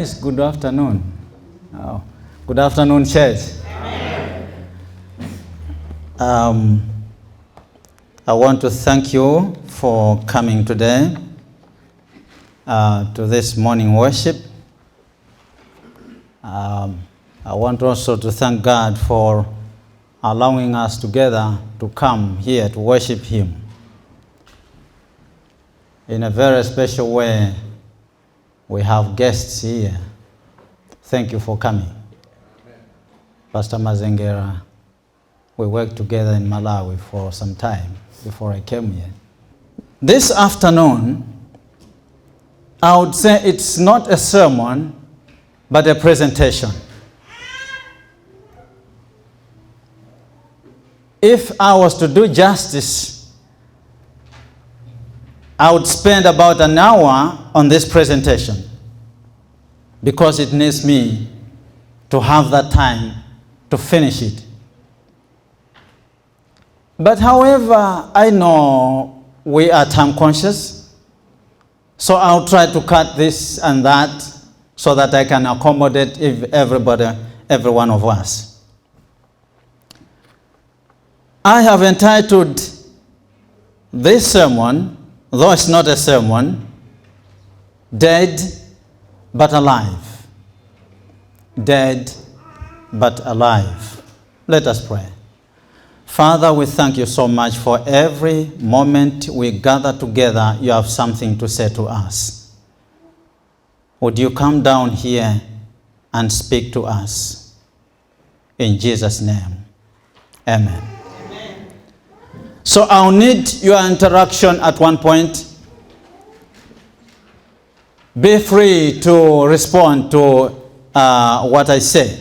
it's good afternoon. Oh, good afternoon, church. I want to thank you for coming today to this morning worship. I want also to thank God for allowing us together to come here to worship Him. In a very special way, we have guests here. Thank you for coming. Pastor Mazengera, we worked together in Malawi for some time before I came here. This afternoon, I would say it's not a sermon, but a presentation. If I was to do justice, I would spend about an hour on this presentation because it needs me to have that time to finish it. But however, I know we are time conscious, so I'll try to cut this and that so that I can accommodate every one of us. I have entitled this sermon, though it's not a sermon, Dead but Alive. Dead but alive. Let us pray. Father, we thank you so much for every moment we gather together. You have something to say to us. Would you come down here and speak to us? In Jesus' name, amen. So I'll need your interaction at one point. Be free to respond to what I say.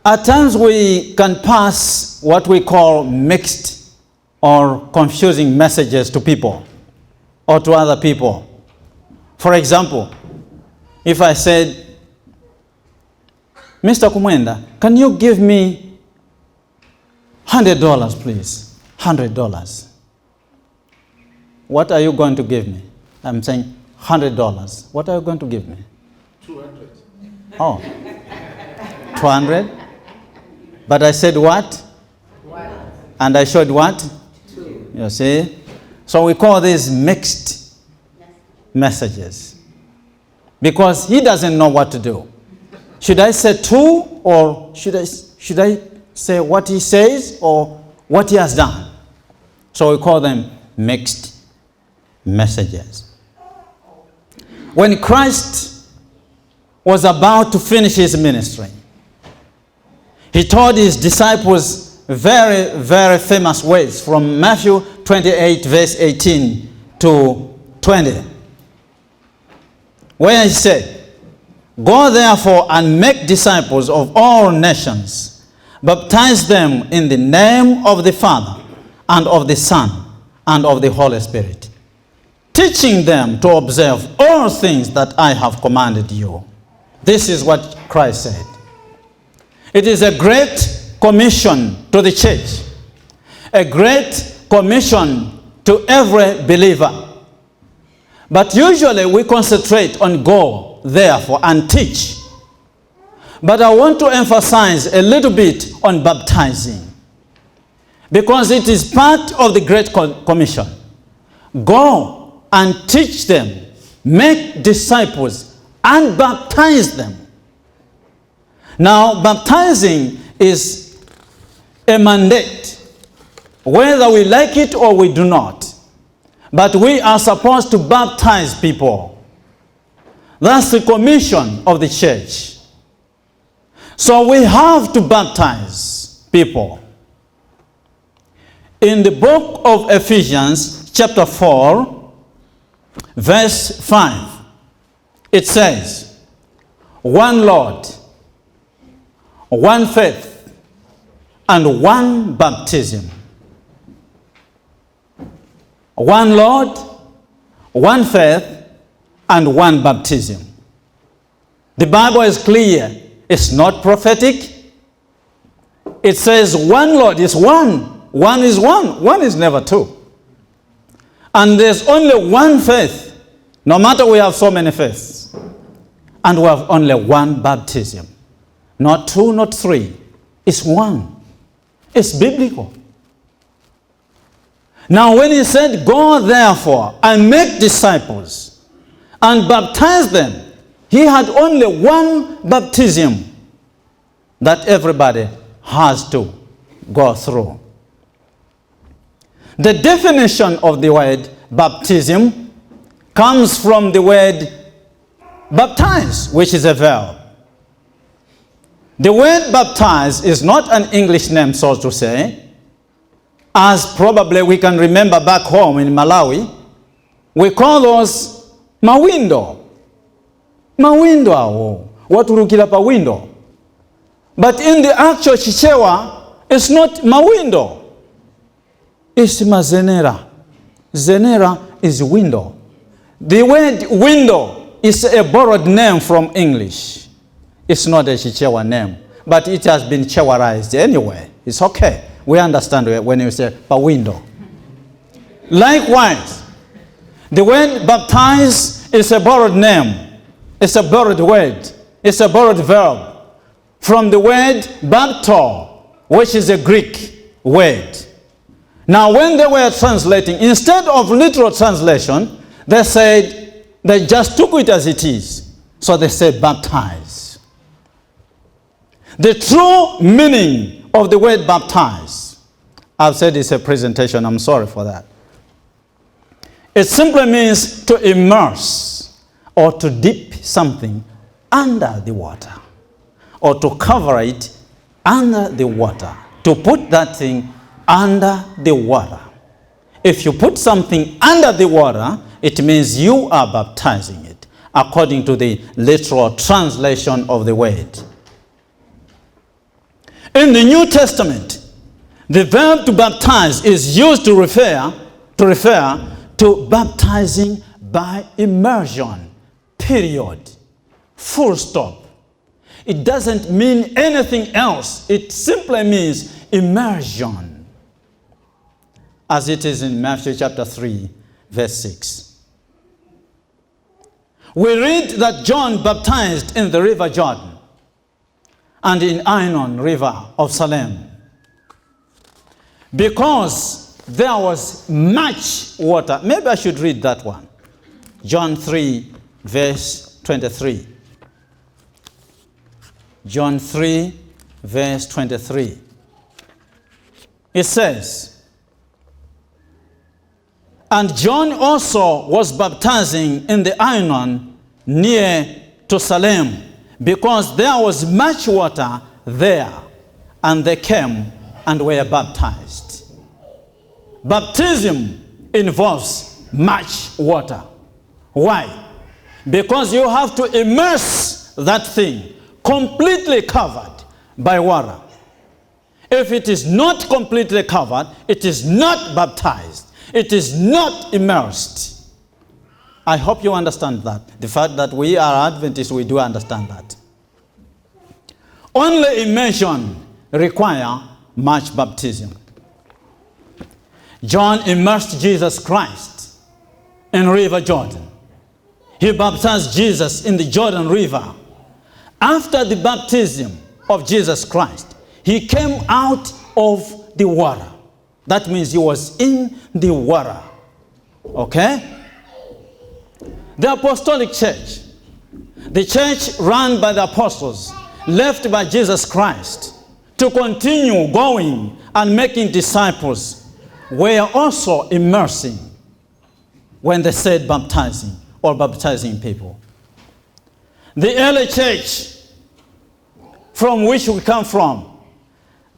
At times we can pass what we call mixed or confusing messages to people or to other people. For example, if I said, Mr. Kumwenda, can you give me $100, please? $100. What are you going to give me? I'm saying $100. What are you going to give me? 200. Oh, 200? But I said what? 1. And I showed what? 2. You see? So we call these mixed messages. Because he doesn't know what to do. Should I say 2 or should I say what he says or what he has done? So we call them mixed messages. When Christ was about to finish his ministry, he told his disciples very, very famous words from Matthew 28, verse 18 to 20, where he said, "Go therefore and make disciples of all nations, baptize them in the name of the Father and of the Son and of the Holy Spirit, teaching them to observe all things that I have commanded you." This is what Christ said. It is a great commission to the church, a great commission to every believer. But usually we concentrate on go, therefore, and teach. But I want to emphasize a little bit on baptizing, because it is part of the Great Commission. Go and teach them, make disciples, and baptize them. Now, baptizing is a mandate, whether we like it or we do not. But we are supposed to baptize people. That's the commission of the church. So we have to baptize people. In the book of Ephesians, chapter 4, verse 5, it says, "One Lord, one faith, and one baptism." One Lord, one faith, and one baptism. The Bible is clear. It's not prophetic. It says one Lord is one. One is one. One is never two. And there's only one faith. No matter we have so many faiths, and we have only one baptism. Not two, not three. It's one. It's biblical. Now when he said, go therefore and make disciples and baptize them, he had only one baptism that everybody has to go through. The definition of the word baptism comes from the word baptize, which is a verb. The word baptize is not an English name, so to say, as probably we can remember back home in Malawi. We call those mawindo. Mawindo awo. Waturukira pa window. But in the actual Chichewa, it's not mawindo. It's mazenera. Zenera is window. The word window is a borrowed name from English. It's not a Chichewa name, but it has been Chewarized anyway. It's okay. We understand when you say pa window. Likewise, the word baptize is a borrowed name. It's a borrowed word. It's a borrowed verb from the word bapto, which is a Greek word. Now, when they were translating, instead of literal translation, they said, they just took it as it is. So they said baptize. The true meaning of the word baptize, I've said it's a presentation, I'm sorry for that. It simply means to immerse or to dip something under the water, or to cover it under the water, to put that thing under the water. If you put something under the water, it means you are baptizing it, according to the literal translation of the word. In the New Testament, the verb to baptize is used to refer to baptizing by immersion, period, full stop. It doesn't mean anything else. It simply means immersion, as it is in Matthew chapter 3, verse 6. We read that John baptized in the river Jordan and in Ainon river of Salem, because there was much water. Maybe I should read that one. John 3, verse 23. John 3, verse 23. It says, and John also was baptizing in the Ainon near to Salem, because there was much water there, and they came and were baptized. Baptism involves much water. Why? Because you have to immerse that thing completely covered by water. If it is not completely covered, it is not baptized. It is not immersed. I hope you understand that. The fact that we are Adventists, we do understand that. Only immersion requires much baptism. John immersed Jesus Christ in River Jordan. He baptized Jesus in the Jordan River. After the baptism of Jesus Christ, he came out of the water. That means he was in the water. Okay? The apostolic church, the church run by the apostles, left by Jesus Christ to continue going and making disciples, were also immersing when they said baptizing or baptizing people. The early church from which we come from,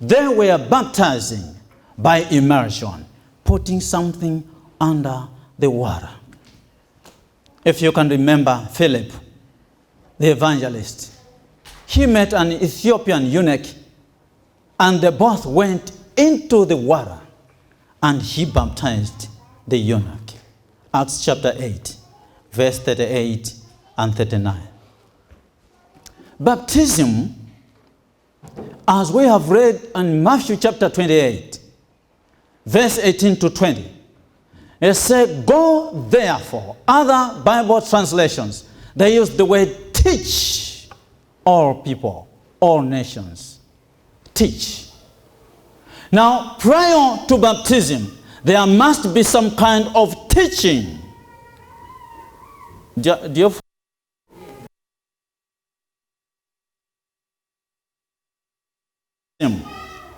they were baptizing by immersion, putting something under the water. If you can remember Philip, the evangelist, he met an Ethiopian eunuch, and they both went into the water, and he baptized the eunuch. Acts chapter 8, verse 38 and 39. Baptism, as we have read in Matthew chapter 28, verse 18 to 20, It said, go therefore. Other Bible translations, they use the word teach all people, all nations. Teach. Now, prior to baptism, there must be some kind of teaching. Do you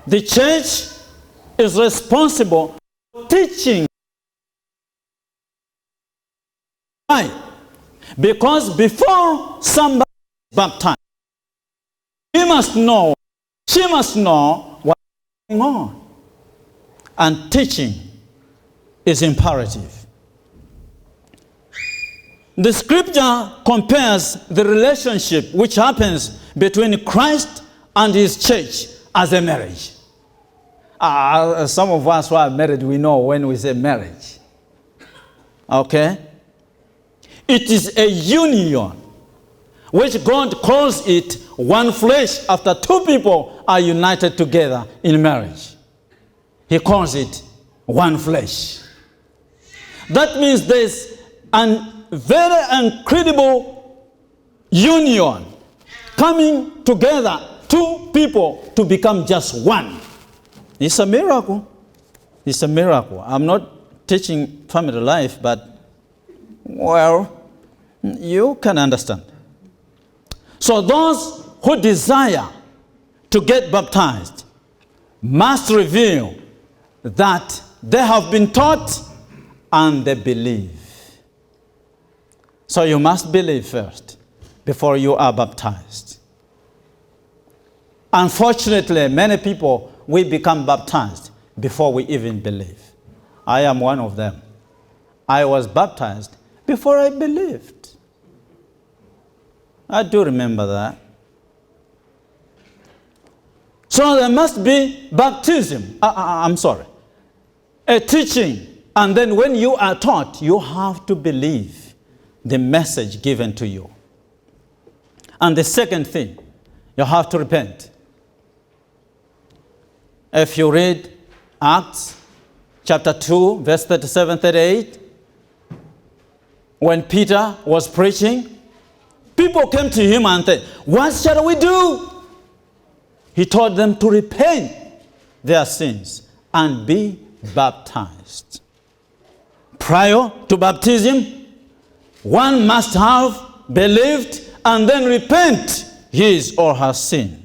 The church is responsible for teaching. Why? Because before somebody is baptized, he must know, she must know what's going on. And teaching is imperative. The scripture compares the relationship which happens between Christ and his church as a marriage. Some of us who are married, we know when we say marriage. Okay? It is a union, which God calls it one flesh after two people are united together in marriage. He calls it one flesh. That means there's a very incredible union coming together, two people to become just one. It's a miracle. It's a miracle. I'm not teaching family life, but, well, you can understand. So those who desire to get baptized must reveal that they have been taught and they believe. So you must believe first before you are baptized. Unfortunately, many people, we become baptized before we even believe. I am one of them. I was baptized before I believed. I do remember that. So there must be baptism. A teaching. And then when you are taught, you have to believe the message given to you. And the second thing, you have to repent. If you read Acts chapter 2, verse 37, 38, when Peter was preaching, people came to him and said, what shall we do? He told them to repent their sins and be baptized. Prior to baptism, one must have believed and then repent his or her sin.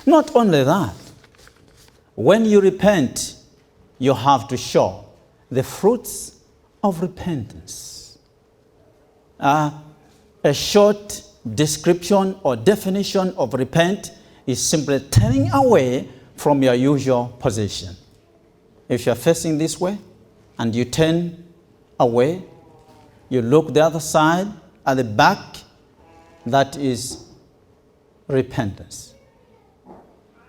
Not only that, when you repent, you have to show the fruits of repentance. A short description or definition of repent is simply turning away from your usual position. If you're facing this way and you turn away, you look the other side at the back, that is repentance.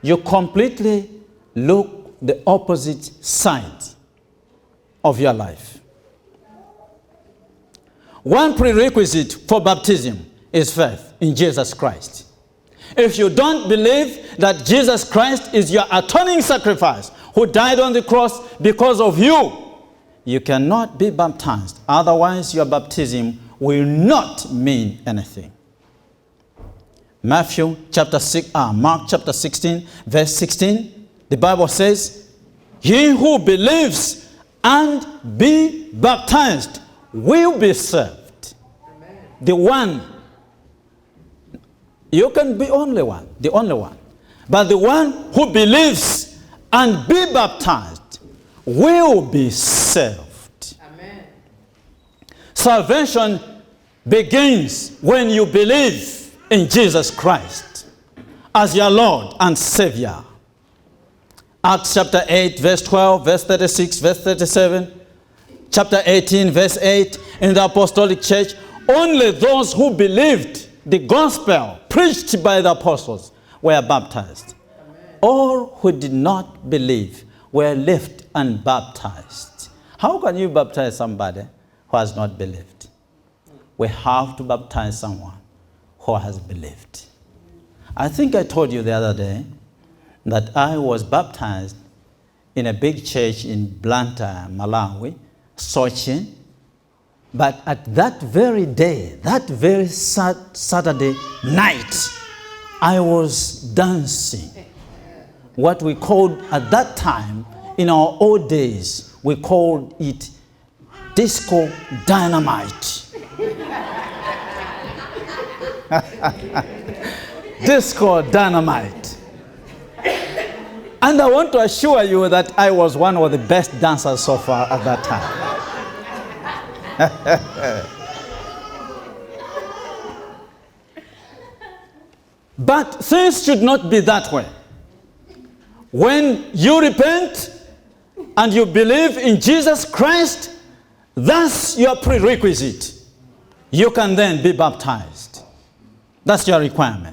You completely look the opposite side of your life. One prerequisite for baptism is faith in Jesus Christ. If you don't believe that Jesus Christ is your atoning sacrifice, who died on the cross because of you, you cannot be baptized. Otherwise, your baptism will not mean anything. Mark chapter 16, verse 16, the Bible says, he who believes and be baptized will be saved. Amen. The one, you can be only one, the only one. But the one who believes and be baptized will be saved. Amen. Salvation begins when you believe in Jesus Christ as your Lord and Savior. Acts chapter 8, verse 12, verse 36, verse 37, chapter 18, verse 8, in the apostolic church, only those who believed the gospel preached by the apostles were baptized. Amen. All who did not believe were left unbaptized. How can you baptize somebody who has not believed? We have to baptize someone who has believed. I think I told you the other day that I was baptized in a big church in Blantyre, Malawi, Sochi. But at that very day, that very Saturday night, I was dancing. What we called at that time, in our old days, we called it disco dynamite. Disco dynamite. And I want to assure you that I was one of the best dancers so far at that time. But things should not be that way. When you repent and you believe in Jesus Christ, that's your prerequisite. You can then be baptized. That's your requirement.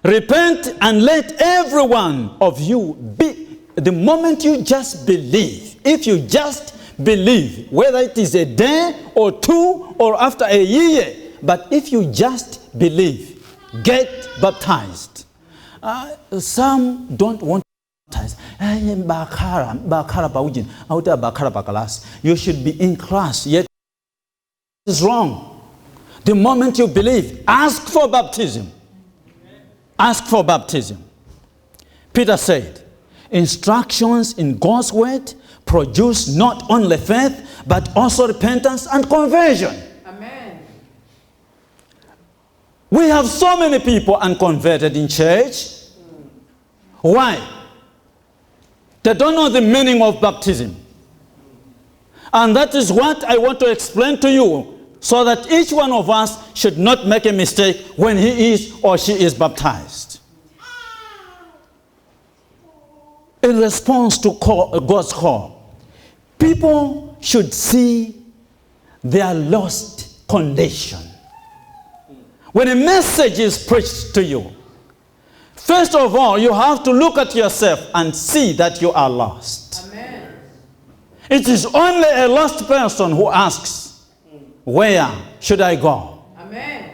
Repent and let every one of you be, the moment you just believe, if you just believe, whether it is a day or two or after a year, but if you just believe, get baptized. Some don't want to be baptized. You should be in class, yet it is wrong. The moment you believe, ask for baptism. Ask for baptism. Peter said, instructions in God's word produce not only faith, but also repentance and conversion. Amen. We have so many people unconverted in church. Why? They don't know the meaning of baptism. And that is what I want to explain to you, so that each one of us should not make a mistake when he is or she is baptized. In response to God's call, people should see their lost condition. When a message is preached to you, first of all, you have to look at yourself and see that you are lost. Amen. It is only a lost person who asks, where should I go? Amen.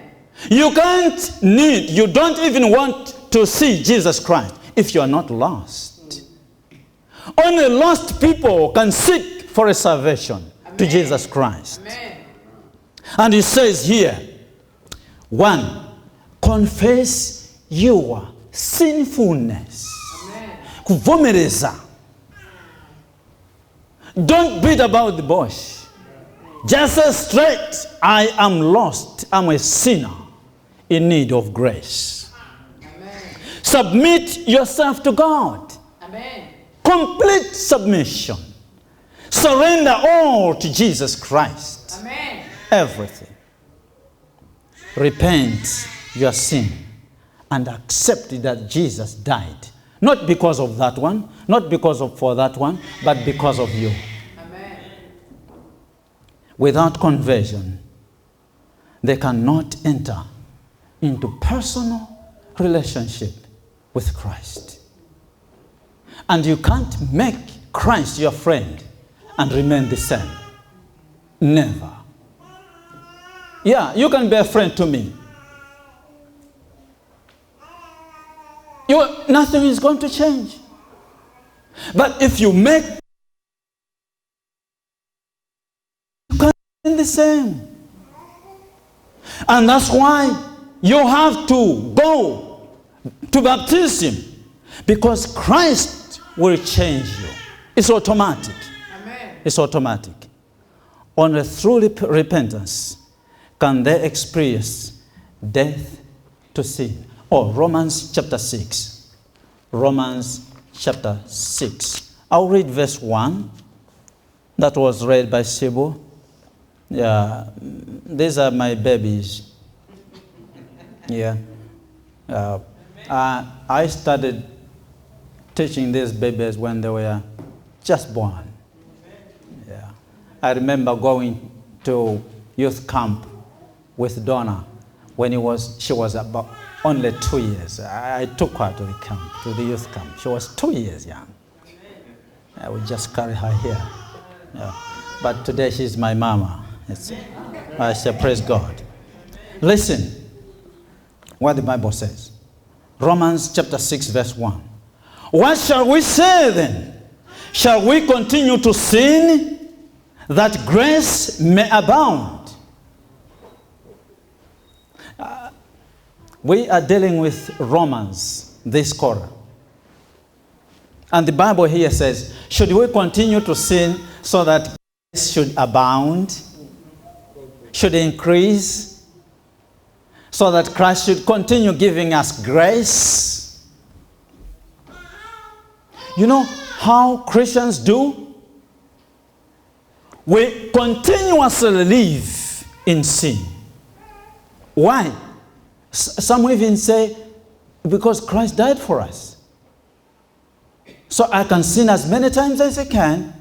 You don't even want to see Jesus Christ if you are not lost. Only lost people can seek for a salvation. Amen. To Jesus Christ. Amen. And he says here, 1, confess your sinfulness. Kuvomereza. Don't beat about the bush. Just say straight, I am lost. I'm a sinner in need of grace. Amen. Submit yourself to God. Amen. Complete submission. Surrender all to Jesus Christ. Amen. Everything. Repent your sin and accept that Jesus died. Not because of that one, not because of for that one, but because of you. Amen. Without conversion, they cannot enter into personal relationship with Christ. And you can't make Christ your friend and remain the same. Never. Yeah, you can be a friend to me. Nothing is going to change. But if you make the same. And that's why you have to go to baptism, because Christ will change you. It's automatic. Amen. It's automatic. Only through repentance can they experience death to sin. Oh, Romans chapter 6. Romans chapter 6. I'll read verse 1. That was read by Sibu. Yeah, these are my babies. Yeah. I started teaching these babies when they were just born. Yeah. I remember going to youth camp with Donna when she was about only 2 years. I took her to the camp, to the youth camp. She was 2 years young. I would just carry her here. Yeah. But today she's my mama. I say, praise God. Listen what the Bible says. Romans chapter 6 verse 1. What shall we say then? Shall we continue to sin that grace may abound? We are dealing with Romans this quarter. And the Bible here says, should we continue to sin so that grace should abound? Should increase? So that Christ should continue giving us grace? You know how Christians do? We continuously live in sin. Why? Some even say, because Christ died for us. So I can sin as many times as I can,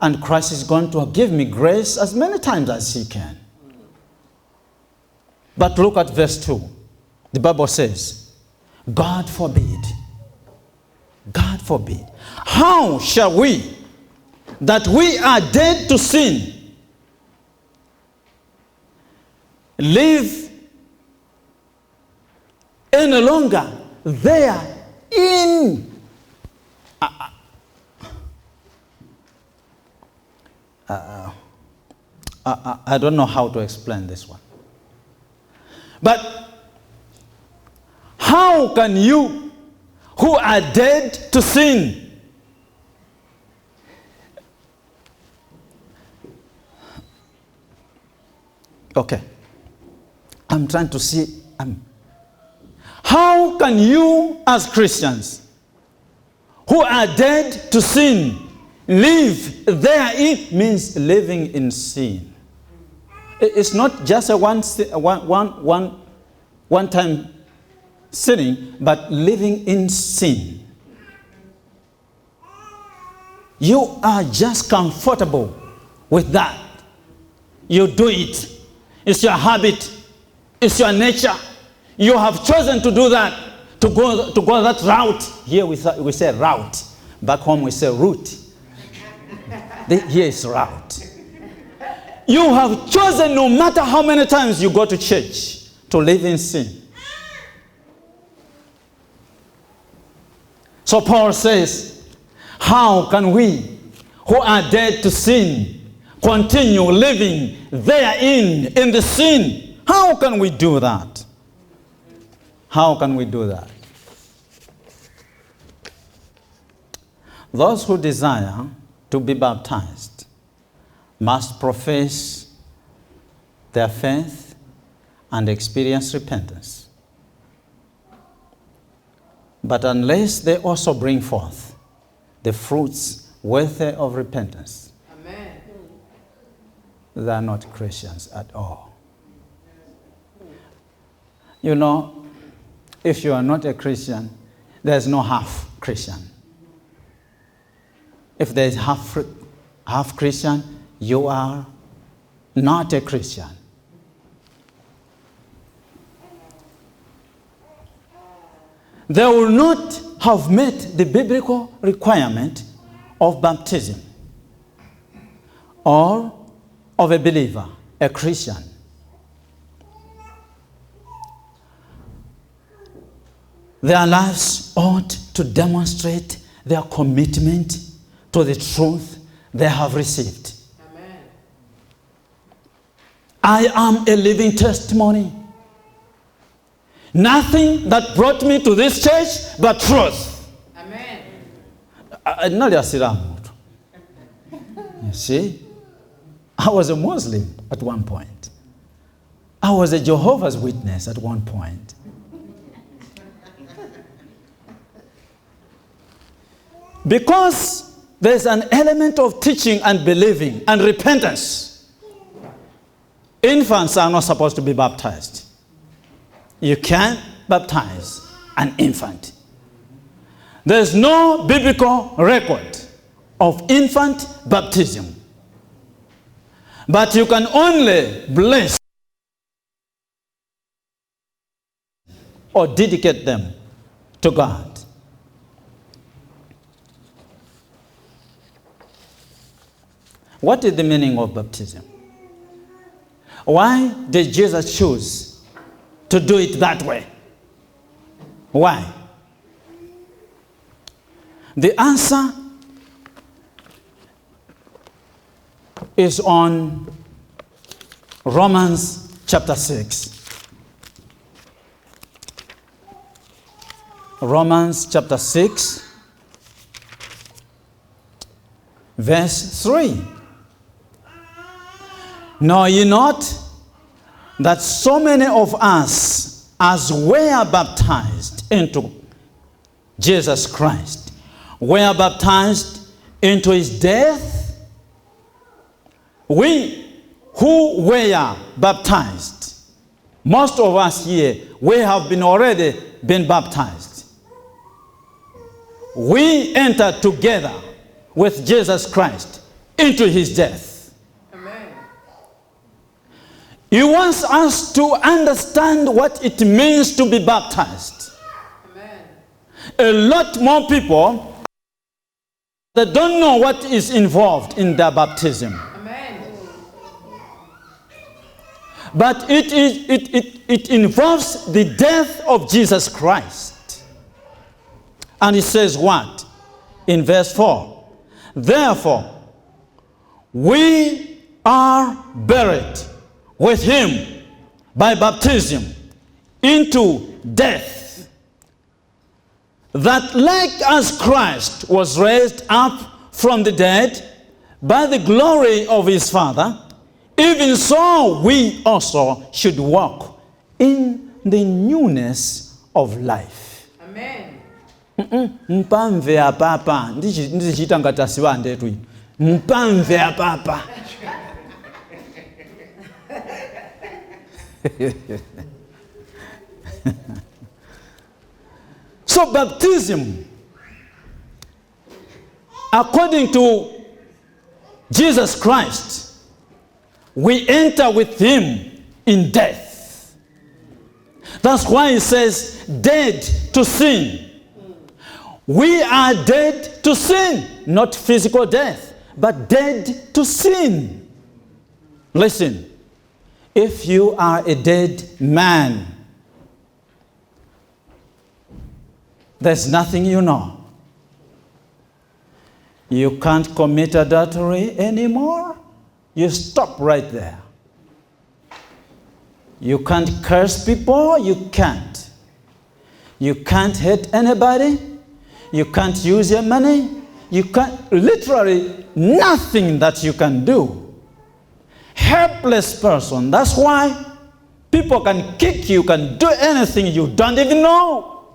and Christ is going to give me grace as many times as he can. But look at verse 2. The Bible says, God forbid. God forbid. How shall we, that we are dead to sin, live any longer therein? I don't know how to explain this one. But how can you, who are dead to sin, okay, I'm trying to see, how can you as Christians who are dead to sin live therein? Means living in sin. It's not just a one-time sinning, but living in sin. You are just comfortable with that. You do it. It's your habit. It's your nature. You have chosen to do that, to go that route. Here we say route. Back home we say route. Here is route. You have chosen, no matter how many times you go to church, to live in sin. So Paul says, how can we, who are dead to sin, continue living therein, in the sin? How can we do that? How can we do that? Those who desire to be baptized must profess their faith and experience repentance. But unless they also bring forth the fruits worthy of repentance, Amen, they are not Christians at all. You know, if you are not a Christian, there's no half Christian. If there's half Christian, you are not a Christian. They will not have met the biblical requirement of baptism or of a believer, a Christian. Their lives ought to demonstrate their commitment to the truth they have received. Amen. I am a living testimony. Nothing that brought me to this church but truth. Amen. You see, I was a Muslim at one point. I was a Jehovah's Witness at one point. Because there's an element of teaching and believing and repentance. Infants are not supposed to be baptized. You can't baptize an infant. There's no biblical record of infant baptism. But you can only bless or dedicate them to God. What is the meaning of baptism? Why did Jesus choose to do it that way? Why? The answer is on Romans chapter 6. Romans chapter 6, verse 3. Know ye not that so many of us, as were baptized into Jesus Christ, were baptized into his death? We who were baptized, most of us here, we have already been baptized. We entered together with Jesus Christ into his death. Amen. He wants us to understand what it means to be baptized. Amen. A lot more people that don't know what is involved in their baptism. Amen. But it involves the death of Jesus Christ. And it says what? In verse 4. Therefore, we are buried with him by baptism into death, that like as Christ was raised up from the dead by the glory of his Father, even so we also should walk in the newness of life. Amen. Mpamve ya papa ndichita ngati asiwande tu. Mpamve ya papa. So baptism, according to Jesus Christ, we enter with him in death. That's why he says dead to sin. We are dead to sin, not physical death, but dead to sin. Listen, if you are a dead man, there's nothing you know. You can't commit adultery anymore. You stop right there. You can't curse people. You can't. You can't hate anybody. You can't use your money. You can't, literally nothing that you can do. Helpless person. That's why people can kick you, can do anything you don't even know.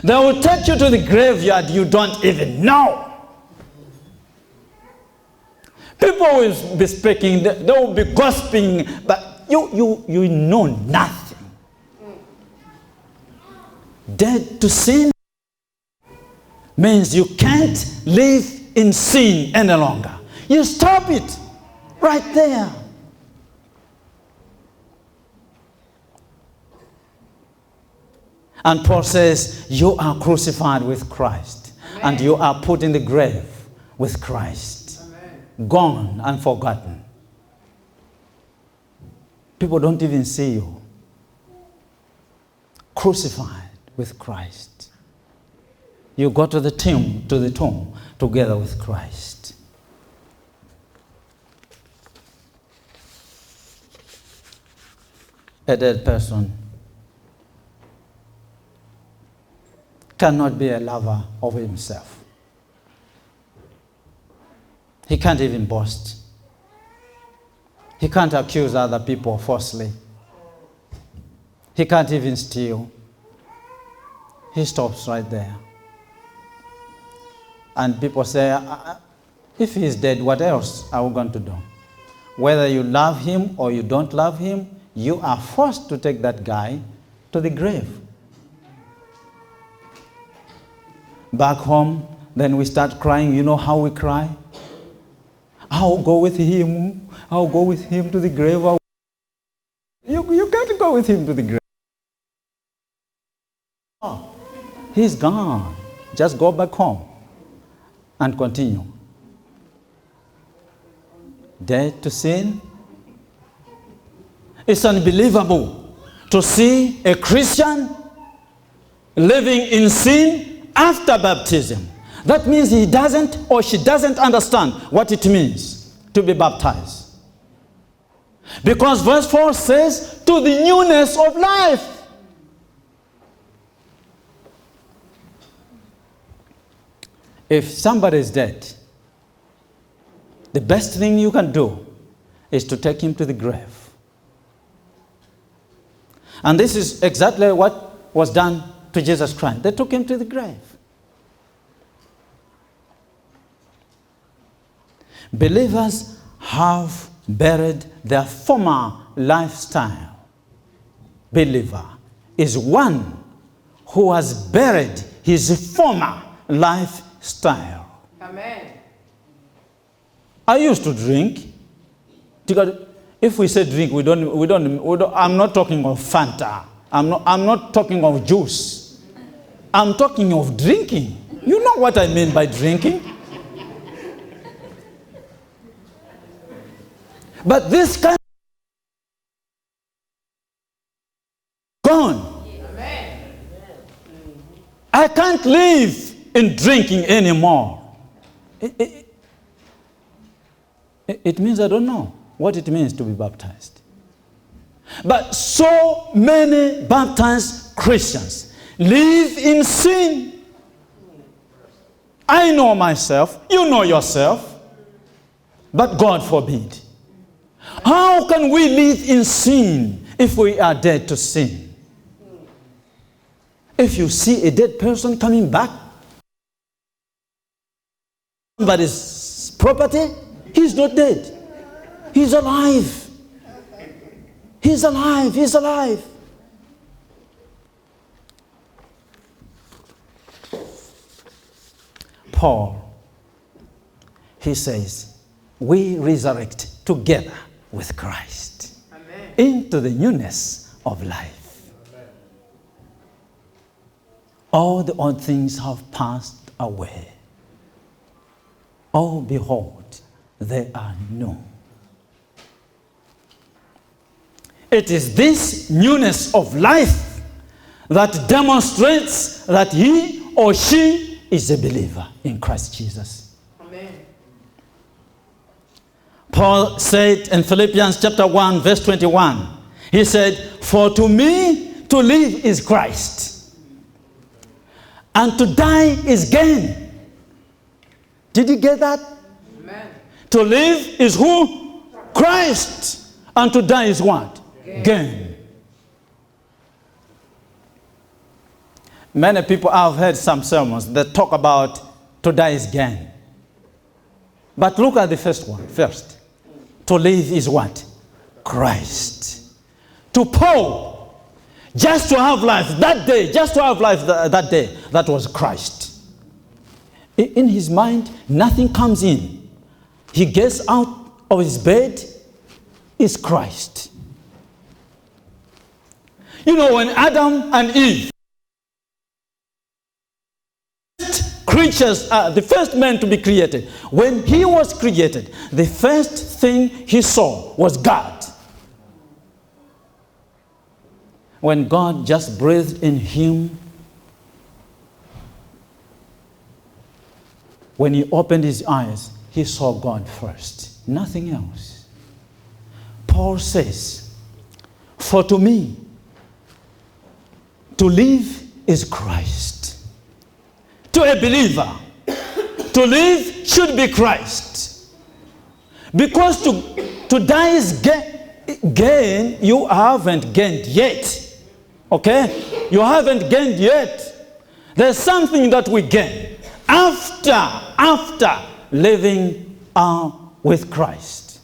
They will take you to the graveyard you don't even know. People will be speaking, they will be gossiping, but you know nothing. Dead to sin means you can't live in sin any longer. You stop it right there. And Paul says, you are crucified with Christ. Amen. And you are put in the grave with Christ. Amen. Gone and forgotten. People don't even see you. Crucified with Christ. You go to the tomb together with Christ. A dead person cannot be a lover of himself. He can't even boast. He can't accuse other people falsely. He can't even steal. He stops right there. And people say, if he's dead, what else are we going to do? Whether you love him or you don't love him, you are forced to take that guy to the grave. Back home, then we start crying. You know how we cry? I'll go with him. I'll go with him to the grave. You can't go with him to the grave. Oh, he's gone. Just go back home and continue. Dead to sin. It's unbelievable to see a Christian living in sin after baptism. That means he doesn't or she doesn't understand what it means to be baptized. Because verse 4 says, to the newness of life. If somebody is dead, the best thing you can do is to take him to the grave. And this is exactly what was done to Jesus Christ. They took him to the grave. Believers have buried their former lifestyle. Believer is one who has buried his former lifestyle. Amen. I used to drink. If we say drink, we don't. I'm not talking of Fanta. I'm not talking of juice. I'm talking of drinking. You know what I mean by drinking? But this kind of gone. Amen. I can't live in drinking anymore. It means I don't know what it means to be baptized. But so many baptized Christians live in sin. I know myself, you know yourself, but God forbid. How can we live in sin if we are dead to sin? If you see a dead person coming back, somebody's property, he's not dead. He's alive. He's alive. He's alive. Paul, he says, we resurrect together with Christ. Amen. Into the newness of life. Amen. All the old things have passed away. Oh, behold, they are new. It is this newness of life that demonstrates that he or she is a believer in Christ Jesus. Amen. Paul said in Philippians chapter 1, verse 21, he said, for to me to live is Christ, and to die is gain. Did you get that? Amen. To live is who? Christ. And to die is what? Gain. Many people have heard some sermons that talk about to die is gain. But look at the first one first. To live is what? Christ. To Paul, just to have life that day, just to have life that day, that was Christ. In his mind, nothing comes in. He gets out of his bed, is Christ. You know, when Adam and Eve, creatures, the first man to be created, when he was created, the first thing he saw was God. When God just breathed in him, when he opened his eyes, he saw God first, nothing else. Paul says, for to me, to live is Christ. To a believer, to live should be Christ. Because to die is gain, you haven't gained yet. Okay? You haven't gained yet. There's something that we gain after living with Christ.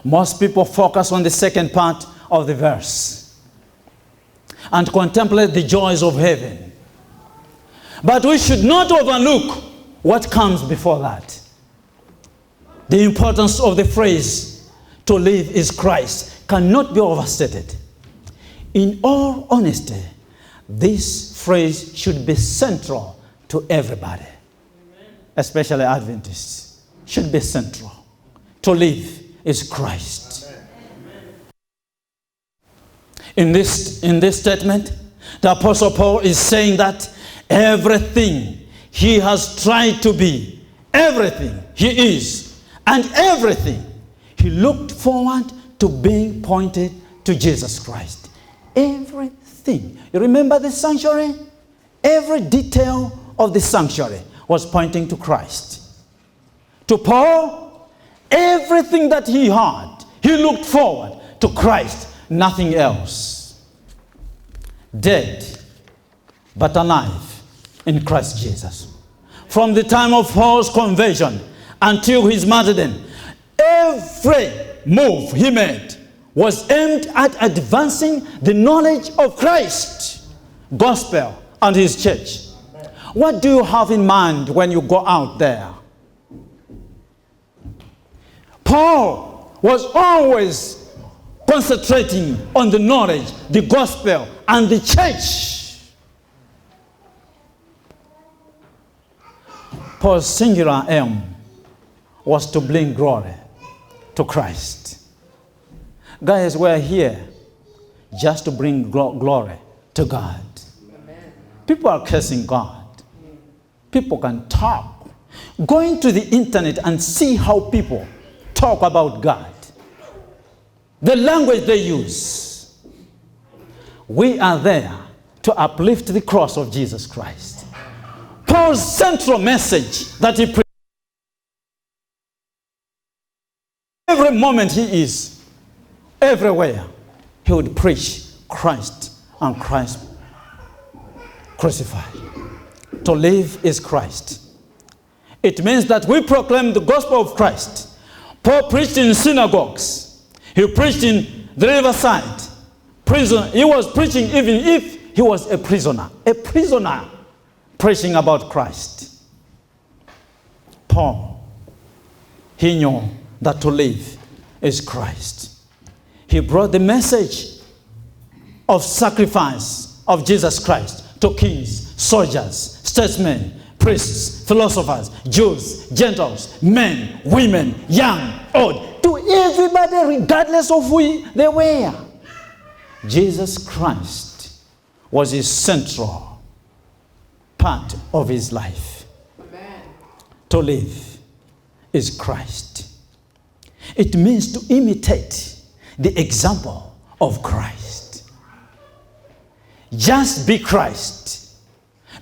Most people focus on the second part of the verse and contemplate the joys of heaven. But we should not overlook what comes before that. The importance of the phrase, to live is Christ, cannot be overstated. In all honesty, this phrase should be central to everybody, especially Adventists. Should be central. To live is Christ. In this statement, The Apostle Paul is saying that everything he has tried to be, everything he is, and everything he looked forward to being pointed to Jesus Christ. Everything. You remember the sanctuary? Every detail of the sanctuary was pointing to Christ. To Paul, everything that he had, he looked forward to Christ, nothing else. Dead, but alive in Christ Jesus. From the time of Paul's conversion until his martyrdom, every move he made was aimed at advancing the knowledge of Christ, gospel, and his church. What do you have in mind when you go out there? Paul was always concentrating on the knowledge, the gospel, and the church. Paul's singular aim was to bring glory to Christ. Guys, we're here just to bring glory to God. Amen. People are cursing God. People can talk. Go into the internet and see how people talk about God. The language they use. We are there to uplift the cross of Jesus Christ. Paul's central message that he preached, every moment he is, everywhere, he would preach Christ and Christ crucified. To live is Christ. It means that we proclaim the gospel of Christ. Paul preached in synagogues. He preached in the riverside. Prison. He was preaching even if he was a prisoner. A prisoner preaching about Christ. Paul, he knew that to live is Christ. He brought the message of sacrifice of Jesus Christ to kings, soldiers, statesmen, priests, philosophers, Jews, Gentiles, men, women, young, old, to everybody regardless of who they were. Jesus Christ was his central part of his life. Amen. To live is Christ. It means to imitate the example of Christ. Just be Christ,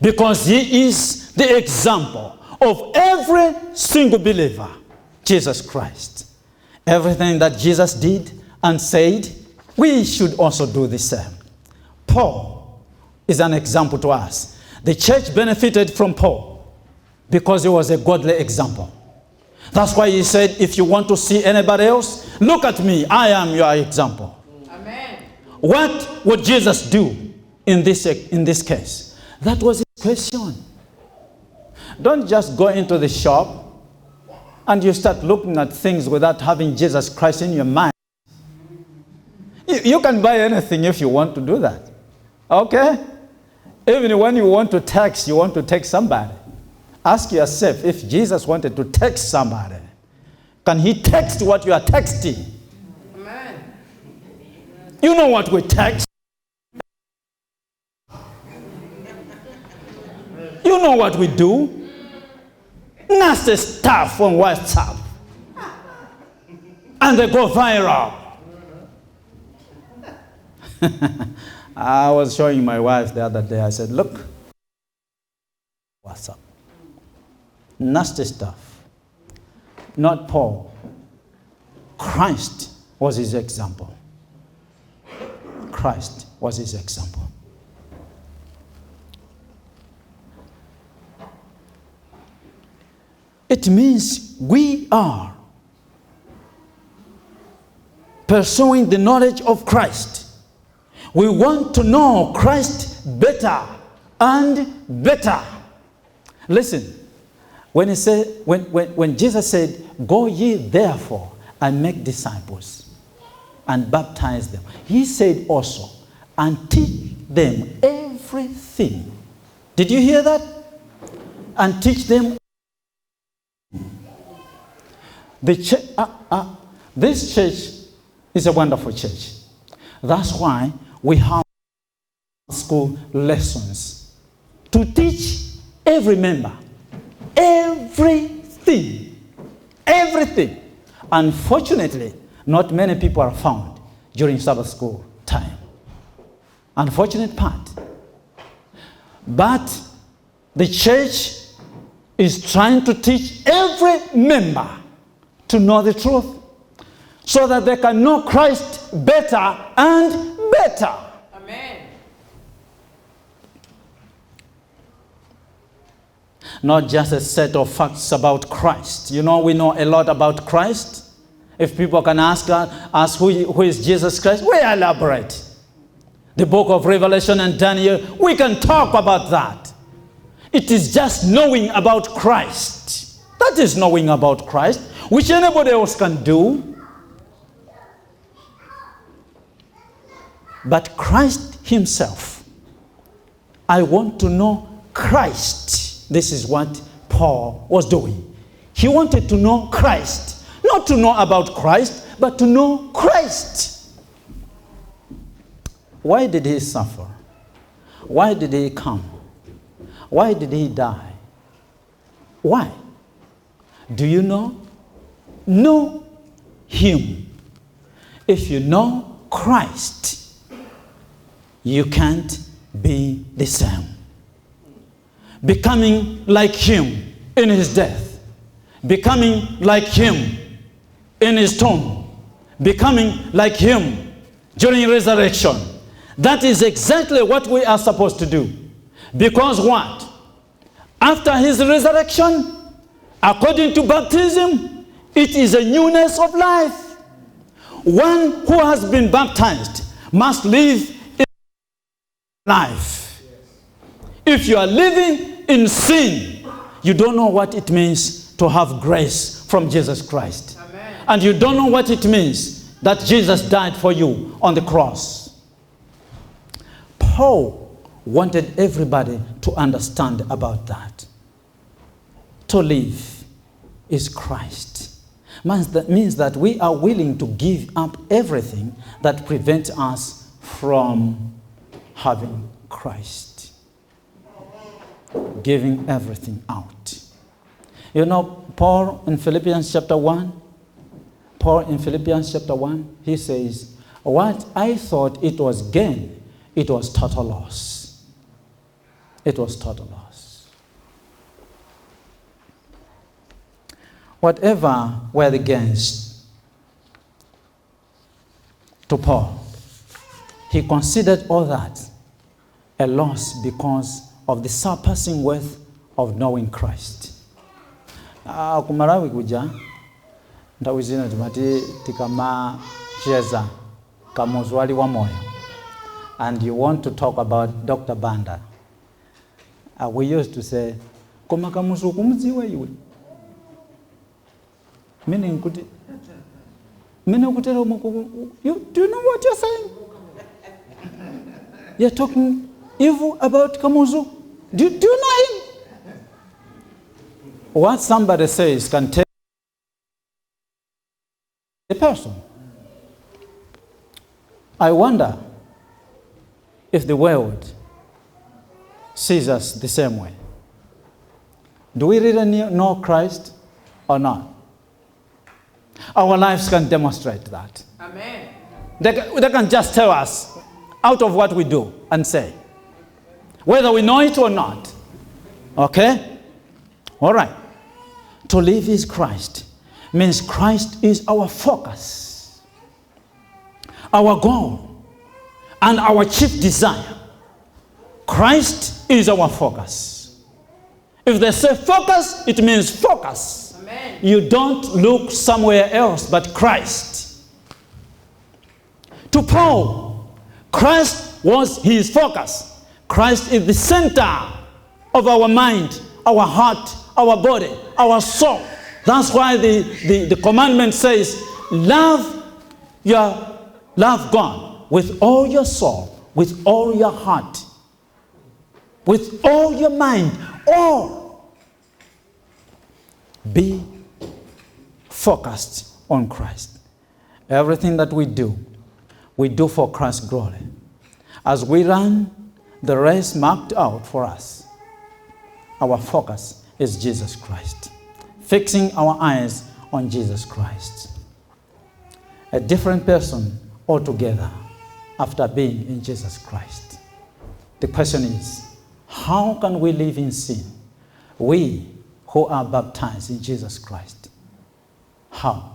because he is the example of every single believer, Jesus Christ. Everything that Jesus did and said, we should also do the same. Paul is an example to us. The church benefited from Paul because he was a godly example. That's why he said, if you want to see anybody else, look at me. I am your example. Amen. What would Jesus do in this case? That was his question. Don't just go into the shop and you start looking at things without having Jesus Christ in your mind. You can buy anything if you want to do that. Okay? Even when you want to text somebody. Ask yourself, if Jesus wanted to text somebody, can he text what you are texting? Amen. You know what we text. You know what we do. Nasty stuff on WhatsApp. And they go viral. I was showing my wife the other day. I said, look, WhatsApp. Nasty stuff. Not Paul. Christ was his example. Christ was his example. It means we are pursuing the knowledge of Christ. We want to know Christ better and better. Listen. When Jesus said, go ye therefore and make disciples and baptize them, he said also, and teach them everything. Did you hear that? And teach them. This church is a wonderful church. That's why we have school lessons to teach every member everything. Everything. Unfortunately, not many people are found during Sabbath school time. Unfortunate part. But the church is trying to teach every member to know the truth so that they can know Christ better and better. Amen. Not just a set of facts about Christ. You know, we know a lot about Christ. If people can ask us who is Jesus Christ, we elaborate. The book of Revelation and Daniel, we can talk about that. It is just knowing about Christ. That is knowing about Christ, which anybody else can do. But Christ himself, I want to know Christ. This is what Paul was doing. He wanted to know Christ. Not to know about Christ, but to know Christ. Why did he suffer? Why did he come? Why did he die? Why? Do you know? Know him. If you know Christ, you can't be the same. Becoming like him in his death. Becoming like him in his tomb. Becoming like him during resurrection. That is exactly what we are supposed to do. Because what? After his resurrection, according to baptism, it is a newness of life. One who has been baptized must live in life. If you are living in sin, you don't know what it means to have grace from Jesus Christ. Amen. And you don't know what it means that Jesus died for you on the cross. Paul wanted everybody to understand about that. To live is Christ. That means that we are willing to give up everything that prevents us from having Christ. Giving everything out. You know, Paul in Philippians chapter 1, he says, what I thought it was gain, it was total loss. It was total loss. Whatever were the gains to Paul, he considered all that a loss because of the surpassing worth of knowing Christ. Ku Malawi kuja nthawi zina timati tikamacheza kamuzwali wa moyo, and you want to talk about Dr. Banda, we used to say, koma kamuzu kumudziwa iwe. Meaning, do you know what you're saying? You're talking evil about Kamuzu. Do you know him? What somebody says can tell the person. I wonder if the world sees us the same way. Do we really know Christ or not? Our lives can demonstrate that. Amen. They can just tell us out of what we do and say, whether we know it or not. Okay? All right. To live is Christ means Christ is our focus, our goal, and our chief desire. Christ is our focus. If they say focus, it means focus. Amen. You don't look somewhere else but Christ. To Paul, Christ was his focus. Christ is the center of our mind, our heart, our body, our soul. That's why the commandment says, love God with all your soul, with all your heart, with all your mind, all. Be focused on Christ. Everything that we do for Christ's glory. As we run the race marked out for us. Our focus is Jesus Christ. Fixing our eyes on Jesus Christ. A different person altogether after being in Jesus Christ. The question is, how can we live in sin? We who are baptized in Jesus Christ. How?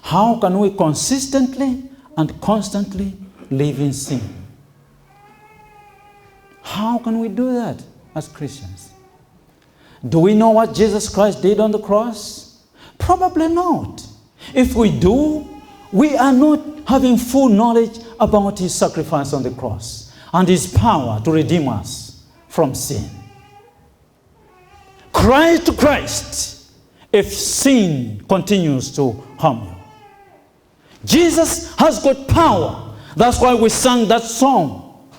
How can we consistently and constantly live in sin? How can we do that as Christians? Do we know what Jesus Christ did on the cross? Probably not. If we do, we are not having full knowledge about his sacrifice on the cross and his power to redeem us from sin. Cry to Christ if sin continues to harm you. Jesus has got power. That's why we sang that song.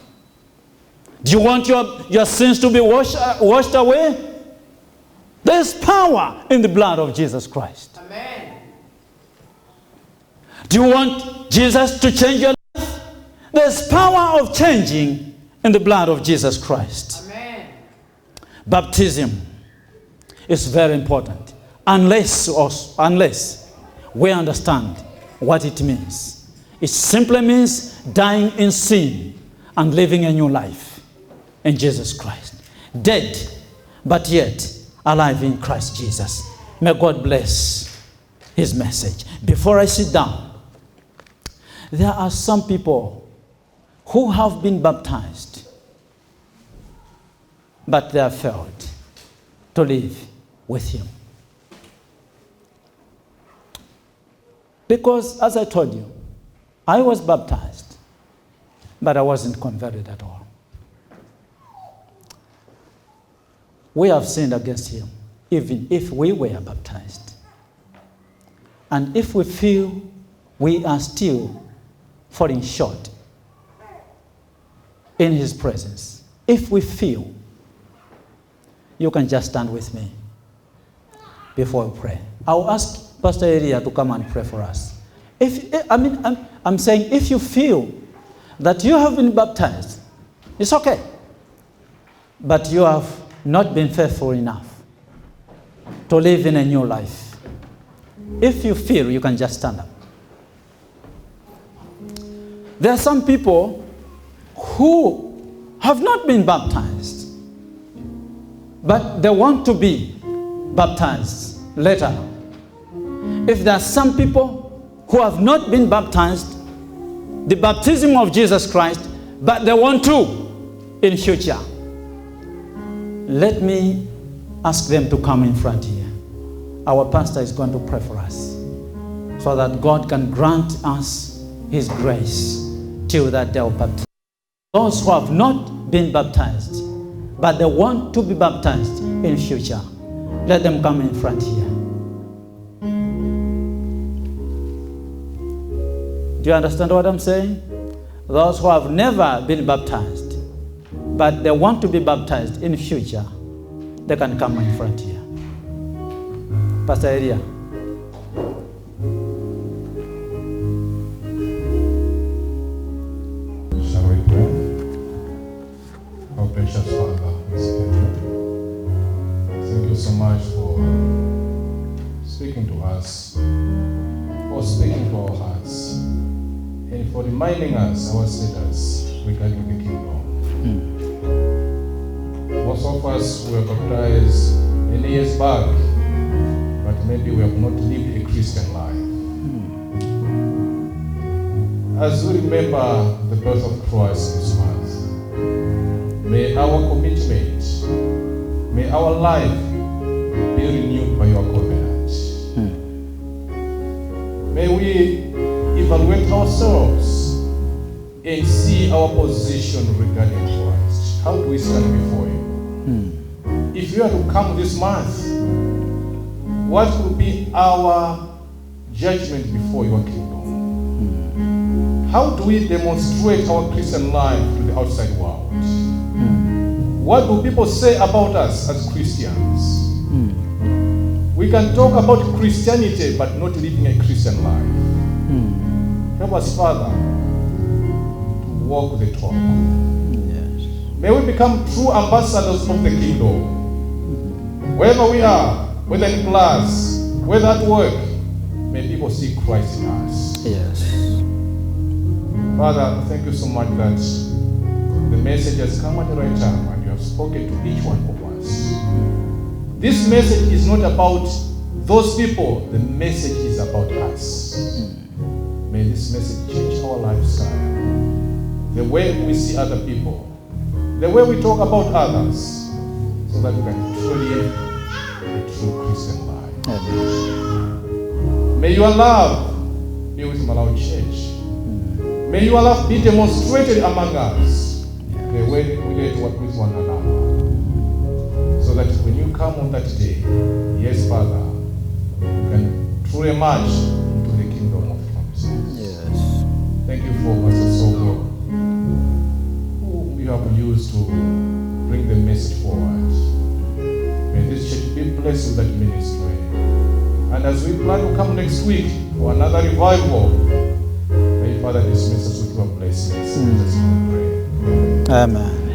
Do you want your sins to be washed away? There's power in the blood of Jesus Christ. Amen. Do you want Jesus to change your life? There's power of changing in the blood of Jesus Christ. Amen. Baptism is very important. Unless we understand what it means. It simply means dying in sin and living a new life in Jesus Christ. Dead, but yet alive in Christ Jesus. May God bless his message. Before I sit down, there are some people who have been baptized, but they have failed to live with him. Because, as I told you, I was baptized, but I wasn't converted at all. We have sinned against him, even if we were baptized. And if we feel we are still falling short in his presence, if we feel, you can just stand with me before we pray. I'll ask Pastor Elia to come and pray for us. I'm saying if you feel that you have been baptized, it's okay. But you have not been faithful enough to live in a new life. If you feel, you can just stand up. There are some people who have not been baptized, but they want to be baptized later. If there are some people who have not been baptized, the baptism of Jesus Christ, but they want to in future, let me ask them to come in front here. Our pastor is going to pray for us so that God can grant us his grace till that day of baptism. Those who have not been baptized, but they want to be baptized in future, let them come in front here. Do you understand what I'm saying? Those who have never been baptized, but they want to be baptized in future, they can come in front here. Pastor Elia. Shall we pray? Our precious Father, we say thank you so much for speaking to us, for speaking to our hearts, and for reminding us our status regarding the kingdom. Most of us were baptized many years back, but maybe we have not lived a Christian life. As we remember the birth of Christ this month, may our commitment, may our life be renewed by your covenant. May we evaluate ourselves and see our position regarding Christ. How do we stand before you? If you are to come this month, what will be our judgment before your kingdom? How do we demonstrate our Christian life to the outside world? What do people say about us as Christians? We can talk about Christianity but not living a Christian life. Help us, Father, to walk the talk May we become true ambassadors of the kingdom. Wherever we are, whether in class, whether at work, may people see Christ in us. Yes. Father, thank you so much that the message has come at the right time and you have spoken to each one of us. This message is not about those people, the message is about us. May this message change our lifestyle, the way we see other people, the way we talk about others, so that we can truly live a true Christian life. Amen. May your love be with Malawi Church. May your love be demonstrated among us, the way we relate with one another. So that when you come on that day, yes, Father, you can truly emerge into the kingdom of promises. Yes. Thank you for Pastor Soko, who you have used to bring the message forward. May this church be blessed with that ministry. And as we plan to come next week for another revival, may Father dismiss us with your blessings. Let's pray. Amen.